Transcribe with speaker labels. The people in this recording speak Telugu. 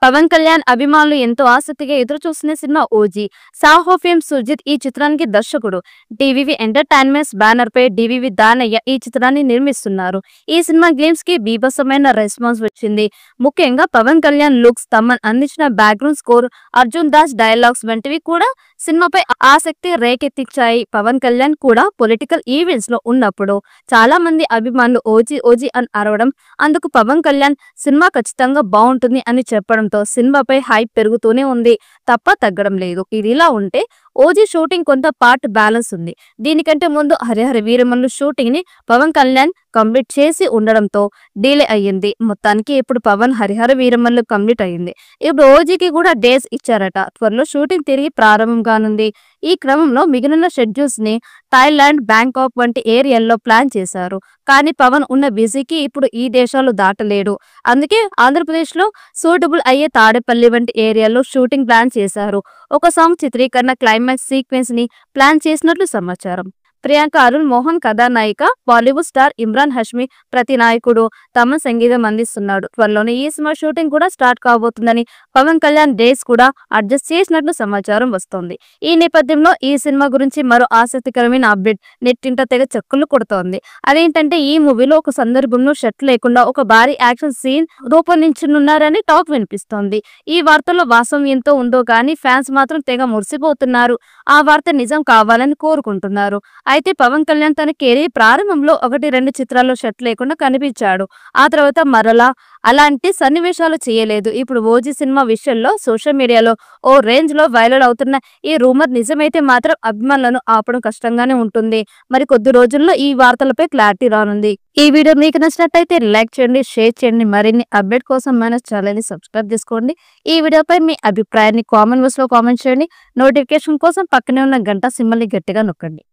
Speaker 1: పవన్ కళ్యాణ్ అభిమానులు ఎంతో ఆసక్తిగా ఎదురు చూస్తున్న cinema OG. Saaho fame Sujeeth ఈ చిత్రానికి దర్శకుడు. డివివి ఎంటర్టైన్మెంట్స్ బ్యానర్ పై డివివి దానయ్య ఈ చిత్రాన్ని నిర్మిస్తున్నారు. ఈ సినిమా గ్లిమ్స్ కి బీభత్సమైన రెస్పాన్స్ వచ్చింది. ముఖ్యంగా పవన్ కళ్యాణ్ లుక్స్, తమన్ అందించిన background score, Arjun Das dialogues వంటివి కూడా సినిమాపై ఆసక్తి రేకెత్తించాయి. పవన్ కళ్యాణ్ కూడా పొలిటికల్ ఈవెంట్స్ లో ఉన్నప్పుడు చాలా మంది అభిమానులు ఓజీ ఓజీ అని అరవడం, అందుకు పవన్ కళ్యాణ్ సినిమా ఖచ్చితంగా బాగుంటుంది అని చెప్పడంతో సినిమాపై హైప్ పెరుగుతూనే ఉంది, తప్ప తగ్గడం లేదు. ఇదిలా ఉంటే ఓజీ షూటింగ్ కొంత పార్ట్ బ్యాలెన్స్ ఉంది. దీనికంటే ముందు హరిహర వీరమల్లు షూటింగ్ ని పవన్ కళ్యాణ్ కంప్లీట్ చేసి ఉండడంతో డిలే అయ్యింది. మొత్తానికి ఇప్పుడు పవన్ హరిహర వీరమల్లు కంప్లీట్ అయ్యింది. ఇప్పుడు ఓజీకి కూడా డేస్ ఇచ్చారట. త్వరలో షూటింగ్ తిరిగి ప్రారంభం కానుంది. ఈ క్రమంలో మిగిలిన షెడ్యూల్స్ ని థాయిలాండ్, బ్యాంకాక్ వంటి ఏరియాల్లో ప్లాన్ చేశారు. కానీ పవన్ ఉన్న బిజీకి ఇప్పుడు ఈ దేశాలు దాటలేడు. అందుకే ఆంధ్రప్రదేశ్ లో సూటబుల్ అయ్యే తాడేపల్లి వంటి ఏరియాలో షూటింగ్ ప్లాన్ చేశారు. ఒక సాంగ్ చిత్రీకరణ క్లైమాక్స్ సీక్వెన్స్ ని ప్లాన్ చేసినట్లు సమాచారం. ప్రియాంక అరుణ్ మోహన్ కథానాయిక, బాలీవుడ్ స్టార్ ఇమ్రాన్ హష్మి ప్రతినాయకుడు, తమన్ సంగీతం అందిస్తున్నాడు. త్వరలోనే ఈ సినిమా షూటింగ్ కూడా స్టార్ట్ కాబోతుందని, పవన్ కళ్యాణ్ డేస్ కూడా అడ్జస్ట్ చేసినట్లు సమాచారం వస్తోంది. ఈ నేపథ్యంలో ఈ సినిమా గురించి మరో ఆసక్తికరమైన అప్డేట్ నెట్టింట తెగ చక్కర్లు కొడుతోంది. అదేంటంటే ఈ మూవీలో ఒక సందర్భంలో షర్ట్ లేకుండా ఒక భారీ యాక్షన్ సీన్ రూపొందించనున్నారని టాక్ వినిపిస్తోంది. ఈ వార్తలో వాస్తవం ఎంతో ఉందో కానీ ఫ్యాన్స్ మాత్రం తెగ మురిసిపోతున్నారు. ఆ వార్త నిజం కావాలని కోరుకుంటున్నారు. అయితే పవన్ కళ్యాణ్ తన కెరీర్ ప్రారంభంలో 1-2 చిత్రాల్లో షర్ట్ లేకుండా కనిపించాడు. ఆ తర్వాత మరలా అలాంటి సన్నివేశాలు చేయలేదు. ఇప్పుడు ఓజీ సినిమా విషయంలో సోషల్ మీడియాలో ఓ రేంజ్ లో వైరల్ అవుతున్న ఈ రూమర్ నిజమైతే మాత్రం అభిమానులను ఆపడం కష్టంగానే ఉంటుంది. మరి కొద్ది రోజుల్లో ఈ వార్తలపై క్లారిటీ రానుంది. ఈ వీడియో మీకు నచ్చినట్లయితే లైక్ చేయండి, షేర్ చేయండి. మరిన్ని అప్డేట్ కోసం మన ఛానల్ ని సబ్స్క్రైబ్ చేసుకోండి. ఈ వీడియోపై మీ అభిప్రాయాన్ని కామెంట్ బాక్స్ లో కామెంట్ చేయండి. నోటిఫికేషన్ కోసం పక్కనే ఉన్న గంట సింబల్ ని గట్టిగా నొక్కండి.